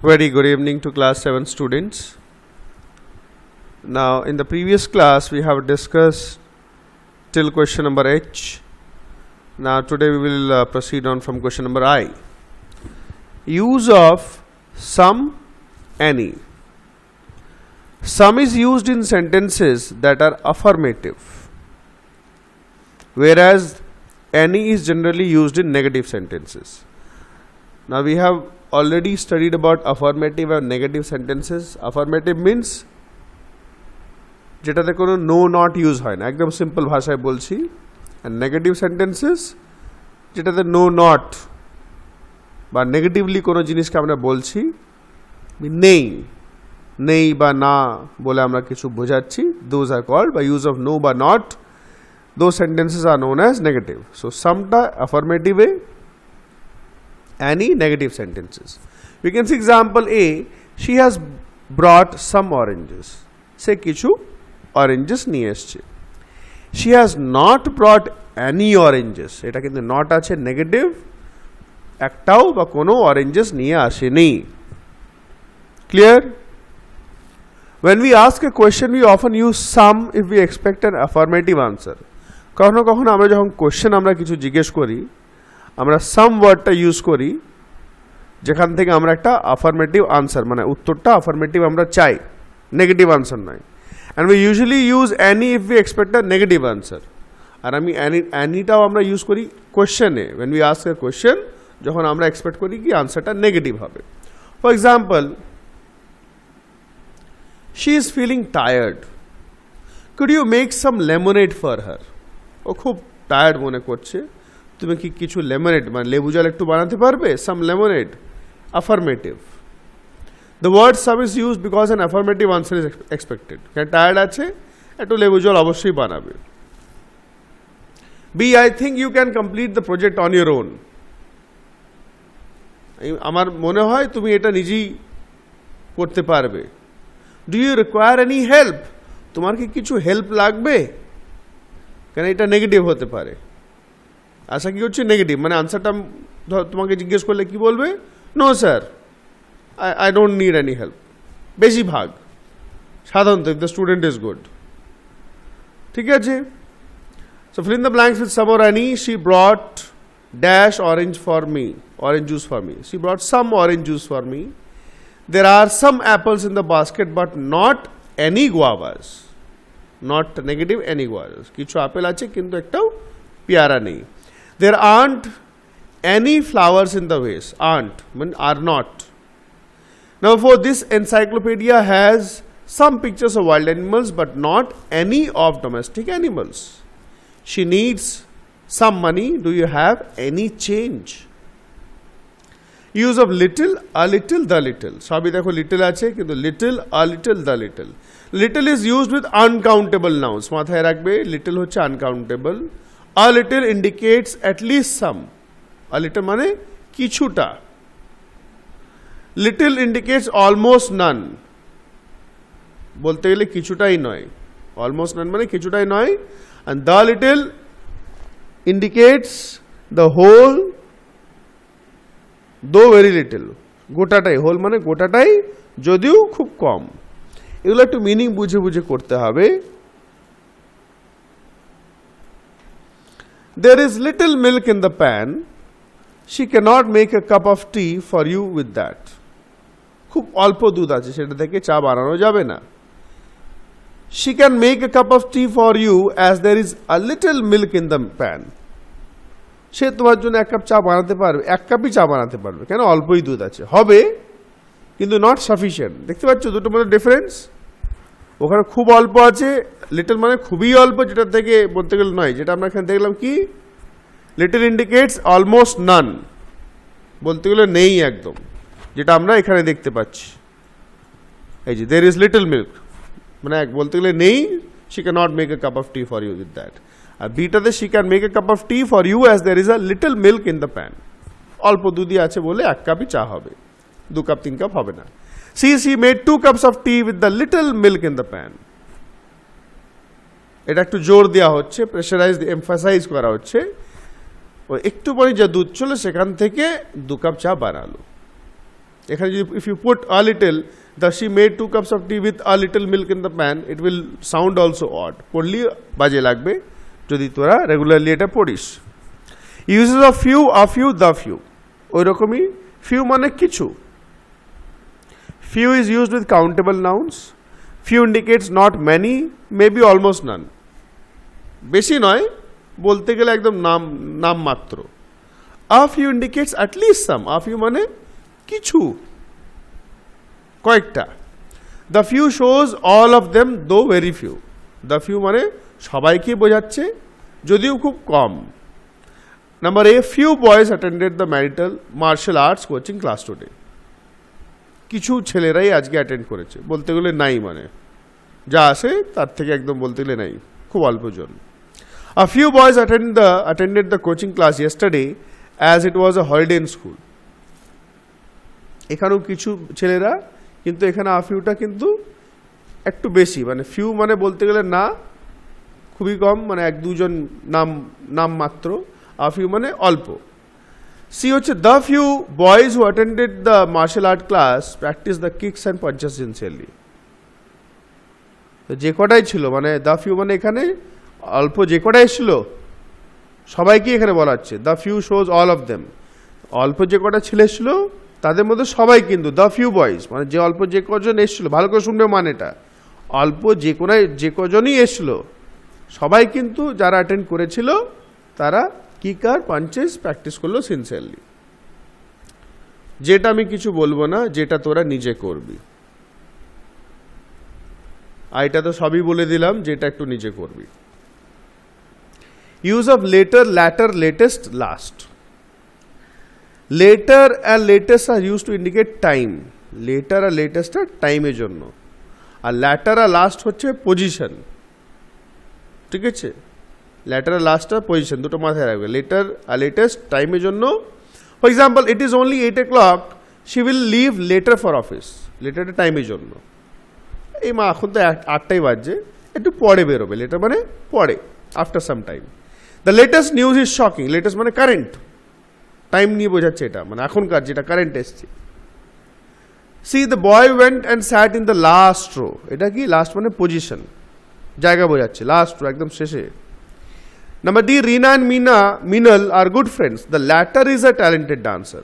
Very good evening to class 7 students. Now in the previous class we have discussed till question number H. Now today we will proceed on from question number I. Use of some, any. Some is used in sentences that are affirmative, whereas any is generally used in negative sentences. Now we have already studied about affirmative and negative sentences. Affirmative means যেটাতে কোনো no not use হয় না, একদম simple ভাষায় বলছি। and negative sentences যেটাতে no not বা negatively কোনো জিনিসকে আমরা বলছি নেই নেই বা না বলে আমরা কিছু বোঝাচ্ছি, those are called by use of no বা not. Those sentences are known as negative. So someটা affirmative way, any negative sentences. We can see example A. She has brought some oranges. Say kichu oranges niye esche. She has not brought any oranges. Eta kintu not ache negative. Ektao ba kono oranges niye asheni. Clear? When we ask a question, we often use some if we expect an affirmative answer. কখনো কখনো আমরা যখন question আমরা কিছু জিজ্ঞেস করি, আমরা সাম ওয়ার্ডটা ইউজ করি যেখান থেকে আমরা একটা আফার্মেটিভ আনসার মানে উত্তরটা আফার্মেটিভ আমরা চাই, নেগেটিভ আনসার নয়। And we usually use any if we expect a negative answer. আর আমি অ্যানিটাও আমরা ইউজ করি কোশ্চেনে, when we ask a question, যখন আমরা এক্সপেক্ট করি কি আনসারটা নেগেটিভ হবে। For example, she is feeling tired, could you make some lemonade for her. ও খুব টায়ার্ড মনে করছে, তুমি কি কিছু লেমনেড মানে লেবু জল একটু বানাতে পারবে? সাম lemonade, affirmative. The word some is used because an affirmative answer is expected. Tired আছে, একটু লেবু জল অবশ্যই বানাবে। B. I think you can complete the project on your own. আমার মনে হয় তুমি এটা নিজেই করতে পারবে। Do you require any help? তোমার কি কিছু হেল্প লাগবে? কেন এটা নেগেটিভ হতে পারে। আশা কি হচ্ছে নেগেটিভ, মানে আনসারটা তোমাকে জিজ্ঞেস করলে কি বলবে? No sir, I don't need any help. বেশিরভাগ সাধারণত if the student is good. ঠিক আছে, so fill in the blanks with some or any. She brought dash orange for me, orange juice for me. She brought some orange juice for me. There are some apples in the basket but not any guavas. Not negative, any guavas. কিছু apple আছে কিন্তু একটাও পেয়ারা নেই। There aren't any flowers in the vase. Aren't means are not. Now for this encyclopedia has some pictures of wild animals but not any of domestic animals. She needs some money. Do you have any change? Use of little, a little, the little. Sabhi dekho little ache kintu little, a little, the little. Little is used with uncountable nouns. Mathay rakhbe little hocche uncountable. A little indicates at least some. A little মানে কিছুটা। Little indicates almost none. বলতে গেলে কিছুটাই নয়। Almost none মানে কিছুটাই নয়। And the little indicates the whole, though very little. গোটাটাই, whole মানে গোটাটাই যদিও খুব কম। এগুলো একটু মিনিং বুঝে বুঝে করতে হবে। There is little milk in the pan. She cannot make a cup of tea for you with that. খুব অল্প দুধ আছে, সেটা থেকে চা বানানো যাবে না। She can make a cup of tea for you as there is a little milk in the pan. সে তোমার জন্য এক কাপ চা বানাতে পারবে, এক কাপই চা বানাতে পারবে, কেন অল্পই দুধ আছে, হবে কিন্তু নট সাফিসিয়েন্ট। দেখতে পাচ্ছ দুটোর মধ্যে ডিফারেন্স? ওখানে খুব অল্প আছে, লিটল মানে খুবই অল্প, যেটা থেকে বলতে গেলে নয়। যেটা আমরা এখানে দেখলাম কি, লিটল ইন্ডিকেটস অলমোস্ট নান, বলতে গেলে নেই একদম, যেটা আমরা এখানে দেখতে পাচ্ছি। এই যে দের ইজ লিটল মিল্ক মানে বলতে গেলে নেই। She can not make a cup of tea for you with that. আর বিটাতে she can make a cup of tea for you as there is a little milk in the pan. অল্প দুধই আছে বলে এক কাপই চা হবে, 2 কাপ 3 কাপ হবে না। She made 2 cups of tea with the little milk in the pan. এটা একটু জোর দেওয়া হচ্ছে, প্রেশারাইজ এমফাসাইজ করা হচ্ছে। ও একটু পরে যে দুধ ছিল সেখান থেকে 2 কাপ চা বানালো। এখানে যদি if you put a little, thus she made 2 cups of tea with a little milk in the pan, it will sound also odd. পড়লি বাজে লাগবে যদি তোরা রেগুলারলি এটা পড়িস। Uses of few, a few, the few, ওই রকমই few মানে কিছু। Few is used with countable nouns. Few indicates not many, maybe almost none. বেশি নয়, বলতে গেলে একদম নাম মাত্র। A few indicates at least some. A few মানে কিছু, কয়েকটা। The few shows all of them, though very few. The few মানে সবাইকে বোঝাচ্ছে, যদিও খুব কম। Number A, few boys attended the martial arts coaching class today. কিছু ছেলেরাই আজকে অ্যাটেন্ড করেছে, বলতে গেলে নাই মানে যা আসে তার থেকে একদম বলতে গেলে নাই, খুব অল্পজন। A few boys attended the coaching class yesterday as it was a holiday in school. এখানেও কিছু ছেলেরা, কিন্তু এখানে a fewটা কিন্তু একটু বেশি, মানে ফিউ মানে বলতে গেলে না, খুবই কম, মানে 1-2 জন নাম মাত্র। a few মানে অল্প। সি হচ্ছে the few boys who attended the martial art class practiced the kicks and punches sincerely. তো যে কটাই ছিল, মানে the few মানে এখানে অল্প যে কটাই ছিল সবাইকে এখানে বলা হচ্ছে। the few shows all of them, অল্প যে কটা ছেলে ছিল তাদের মধ্যে সবাই কিন্তু the few boys মানে যে অল্প যে কজন এসেছিল, ভালো করে শুনবে মানেটা, অল্প যে কজনই এসেছিল সবাই কিন্তু যারা অ্যাটেন্ড করেছিল তারা কিক আর পাঞ্চেস প্র্যাকটিস করলো সিনসিয়ারলি। যেটা আমি কিছু বলবো না, যেটা তোরা নিজে করবি। আর এটা তো সবই বলে দিলাম, যেটা একটু নিজে করবি। Use of later, latter, latest, last. Later আর লেটেস্ট আর use to indicate time. Later আর লেটেস্ট আর টাইমের জন্য, আর ল্যাটার আর লাস্ট হচ্ছে পজিশন। ঠিক আছে, ল্যাটার আর লাস্ট আর পজিশন দুটো মাথায় রাখবে। লেটার আর লেটেস্ট টাইমের জন্য। For example, it is only 8 o'clock, she will leave later for office. লেটারটা টাইমের জন্য, এই মা এখন তো 8টাই বাজছে, একটু পরে বেরোবে। লেটার মানে পরে, after some time. The latest news is shocking. Latest মানে কারেন্ট, টাইম নিয়ে বোঝাচ্ছে এটা, মানে এখনকার যেটা কারেন্ট এসছে। See the boy went and sat in the last row. এটা কি লাস্ট মানে পজিশন, জায়গা বোঝাচ্ছে, লাস্ট রো একদম শেষে। Number D, Rina and Minal are good friends. The latter is a talented dancer.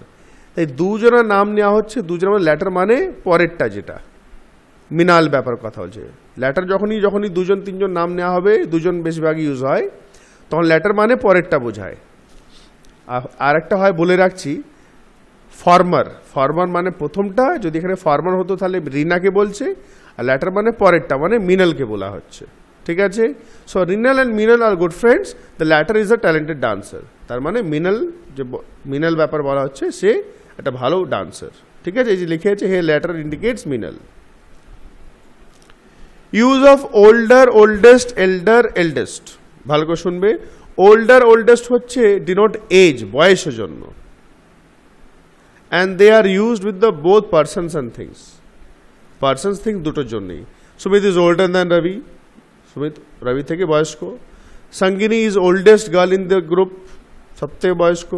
তাই দুজনের নাম নেওয়া হচ্ছে, দুজনের মানে ল্যাটার মানে পরেরটা, যেটা মিনাল ব্যাপার কথা বলছে। ল্যাটার যখনই 2-3 নাম নেওয়া হবে, 2 বেশিরভাগই ইউজ হয়, তখন ল্যাটার মানে পরেরটা বোঝায়। আর একটা হয় বলে রাখছি, ফর্মার। ফর্মার মানে প্রথমটা, যদি এখানে ফর্মার হতো তাহলে রিনাকে বলছে, আর ল্যাটার মানে পরেরটা মানে মিনালকে বলা হচ্ছে। ঠিক আছে, so Rinal and Minal are good friends, the latter is a talented dancer. তার মানে মিনাল ব্যাপার বলা হচ্ছে, সে একটা ভালো ডান্সার। ঠিক আছে, এই যে লিখে আছে, হে latter indicates Minal. Use of older, oldest, elder, eldest. ভালো করে শুনবে। ওল্ডার, ওল্ডেস্ট হচ্ছে ডিনোট এজ, বয়সের জন্য, and they are used with the both persons and things. Persons things দুটোর জন্যই। Sumit is older than Rabi. Sumit Rabi থেকে বয়স্ক। Sangini is oldest girl in the group, সব থেকে বয়স্ক।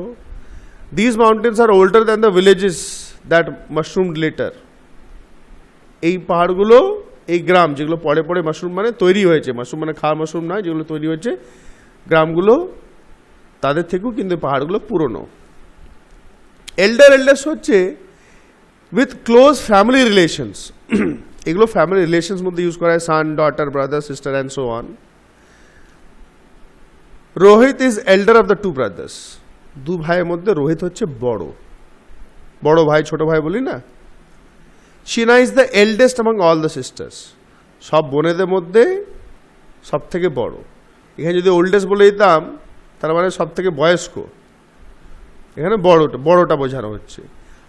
These mountains are older than the villages that mushroomed later. এই পাহাড়গুলো, এই গ্রাম যেগুলো পরে পরে মাশরুম মানে তৈরি হয়েছে, মাশরুম মানে খাওয়া মাশরুম নয়, যেগুলো তৈরি হয়েছে গ্রামগুলো, তাদের থেকেও কিন্তু পাহাড়গুলো পুরনো। এল্ডার, এল্ডার্স হচ্ছে উইথ ক্লোজ ফ্যামিলি রিলেশনস। এগুলো ফ্যামিলি রিলেশনস মধ্যে ইউজ করা হয়, son, daughter, brother, sister and so on. Rohit is elder of the 2 brothers. 2 ভাইয়ের মধ্যে রোহিত হচ্ছে বড় ভাই, ছোট ভাই বলি না। Sheena is the eldest among all the sisters. সব বোনেদের মধ্যে সব থেকে বড়। এখানে যদি ওল্ডেস্ট বলে দিতাম তার মানে সব থেকে বয়স্ক, এখানে বড়টা বোঝানো হচ্ছে।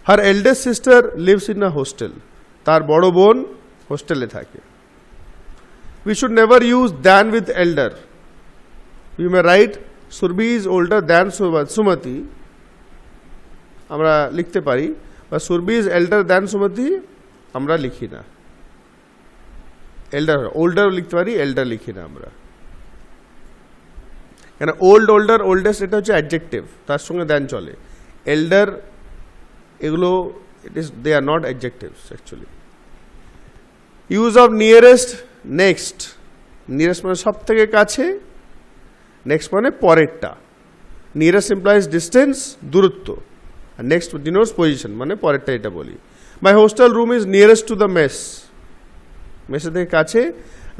Her eldest sister lives in a hostel. তার বড় বোন হোস্টেলে থাকে। We should never use than with elder. We may write Surabhi is older than Sumati, আমরা লিখতে পারি, বা সুরভি ইজ এল্ডার দ্যান সুমতি আমরা লিখি না। এল্ডার, ওল্ডার লিখতে পারি, এল্ডার লিখি না আমরা। কেন ওল্ড, ওল্ডার, ওল্ডেস্ট এটা হচ্ছে অ্যাডজেক্টিভ, তার সঙ্গে দ্যান চলে। এল্ডার এগুলো they are not adjectives actually. Use of nearest, next. Nearest মানে সব থেকে কাছে, next মানে পরেরটা. Nearest implies distance, দূরত্ব, and next denotes position মানে পরেরটা এটা বলি. My hostel room is nearest to the mess. Mess থেকে কাছে.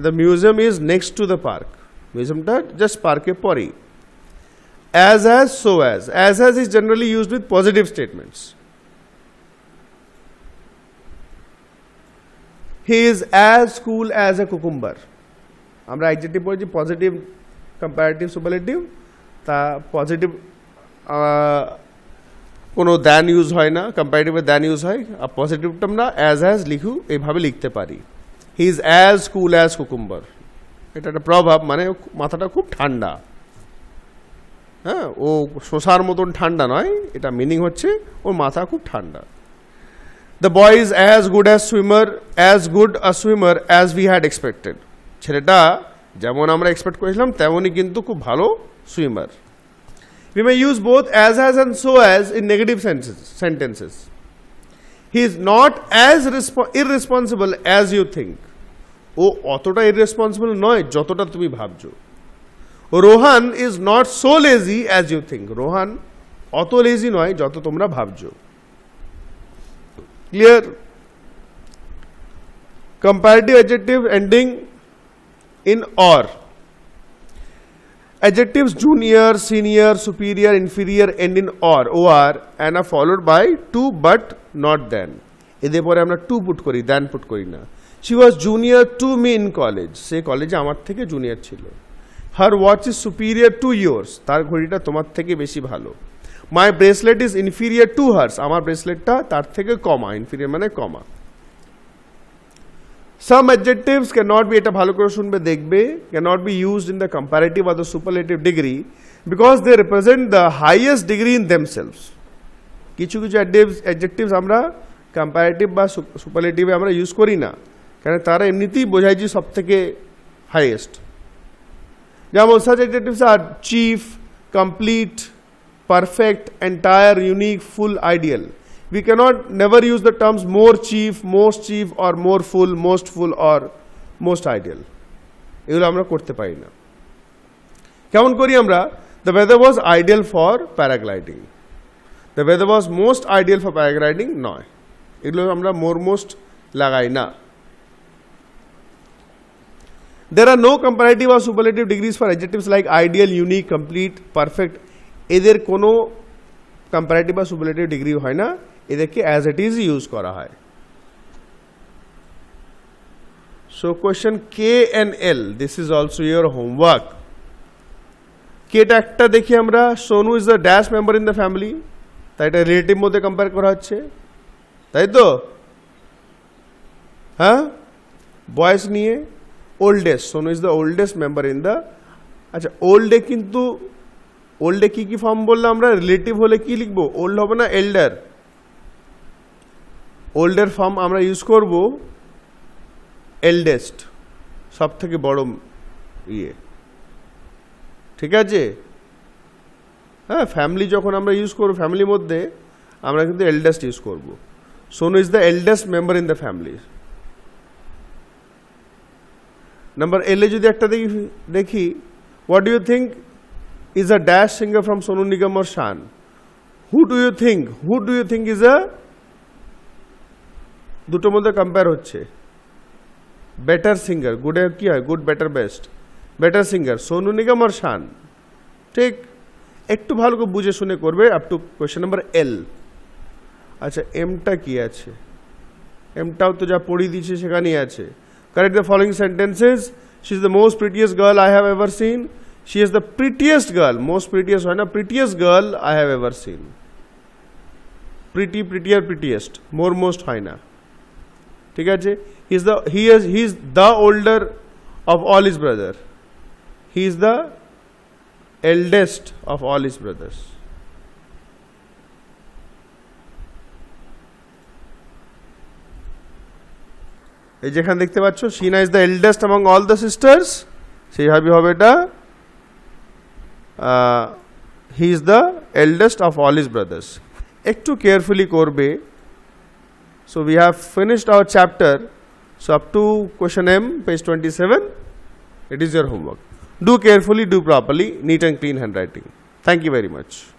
The museum is next to the park. Museumটা just পার্কে পরেই. As, so as. As is generally used with positive statements. He is as cool as a cucumber. আমরা adjective পড়েছি positive, comparative, superlative. তা positive কোনো than use হয় না, কম্পারেটিভে than use হয়. আর পজিটিভটা আমরা অ্যাজ লিখু এইভাবে লিখতে পারি. He is as cool as cucumber. এটা একটা প্রভাব, মানে মাথাটা খুব ঠান্ডা. হ্যাঁ, ও শোষার মতন ঠান্ডা নয়, এটা মিনিং হচ্ছে ওর মাথা খুব ঠান্ডা. The boy is as good a swimmer as we had expected. ছেলেটা যেমন আমরা এক্সপেক্ট করেছিলাম তেমনই কিন্তু খুব ভালো swimmer. We may use both as and so as in negative sentences. He is not as irresponsible as you think. ও অতটা irresponsible নয় যতটা তুমি ভাবছো. Rohan is not so lazy as you think. Rohan অত লেজি নয় যত তোমরা ভাবছো. Clear? Comparative adjective ending in or. Adjectives junior, senior, superior, inferior end in or and are followed by to, but, not then. এদের পরে আমরা to put করি, than put করি না. She was junior to me in college. সে কলেজে আমার থেকে junior ছিল. Her watch is superior to yours. তার ঘড়িটা তোমার থেকে বেশি ভালো. My bracelet is inferior to hers. আমার ব্রেসলেটটা তার থেকে কমা. inferior মানে কমা. Some adjectives cannot be, এটা ভালো করে শুনবে দেখবে, cannot be used in the comparative or the superlative degree because they represent the highest degree in themselves. কিছু কিছু adjectives আমরা comparative বা superlative আমরা ইউজ করি না, কারণ তারা এমনিতেই বোঝায় যে সব থেকে হাইয়েস্ট. যেমন such adjectives are chief, complete, perfect, entire, unique, full, ideal. We cannot never use the terms more chief, or more full, most full, or most ideal. এগুলো আমরা করতে পারি না. কেমন করি আমরা? The weather was ideal for paragliding. The weather was most ideal for paragliding নয়. এগুলো আমরা more most লাগাই না. There are no comparative or superlative degrees for adjectives like ideal, unique, complete, perfect. এদের কোনো comparative বা superlative degree হয় না, এদেরকে as it is ইউজ করা হয়. So question K and L, this is also your homework. কেটা একটা দেখি আমরা, Sonu is the dash member in the family, তাই এটা রিলেটিভ মধ্যে কম্পেয়ার করা হচ্ছে, তাই তো? হ্যাঁ, বয়স নিয়ে oldest, Sonu is the oldest member in the. আচ্ছা, ওল্ডে কিন্তু ওল্ডে কি কি ফর্ম বললাম আমরা? রিলেটিভ হলে কি লিখবো? ওল্ড হবে না এল্ডার. ওল্ডের ফর্ম আমরা ইউজ করব এল্ডেস্ট, সব থেকে বড় ইয়ে, ঠিক আছে? হ্যাঁ, ফ্যামিলি যখন আমরা ইউজ করবো, ফ্যামিলির মধ্যে আমরা কিন্তু এল্ডেস্ট ইউজ করব. Sonu is the eldest member in the family. Number এলে যদি একটা দেখি, what do you think is a dash singer from Sonu Nigam or Shan? Who do you think is a, দুটোর মধ্যে কম্পেয়ার হচ্ছে, বেটার সিঙ্গার. গুডের কি হয়? Good, better, best. Better singer Sonu Nigam আর শান. ঠিক, একটু ভালো করে বুঝে শুনে করবে up to question number L. আচ্ছা, এমটা কি আছে? এমটাও তো যা পড়িয়ে দিয়েছে সেখানেই আছে. Correct the following sentences. She is the most prettiest girl I have ever seen. She is the prettiest girl. Most prettiest হয় না, prettiest girl I have ever seen. Pretty, prettier, prettiest. More, most হয় না, ঠিক আছে? He is the older of all his brother. He is the eldest of all his brothers. এই যেখানে দেখতে পাচ্ছ, Sheena is the eldest among all the sisters. সেইভাবে হবে এটা. He is the eldest of all his brothers. একটু carefully করবে, So we have finished our chapter. So up to question M, page 27, it is your homework. Do carefully, do properly, neat and clean handwriting. Thank you very much.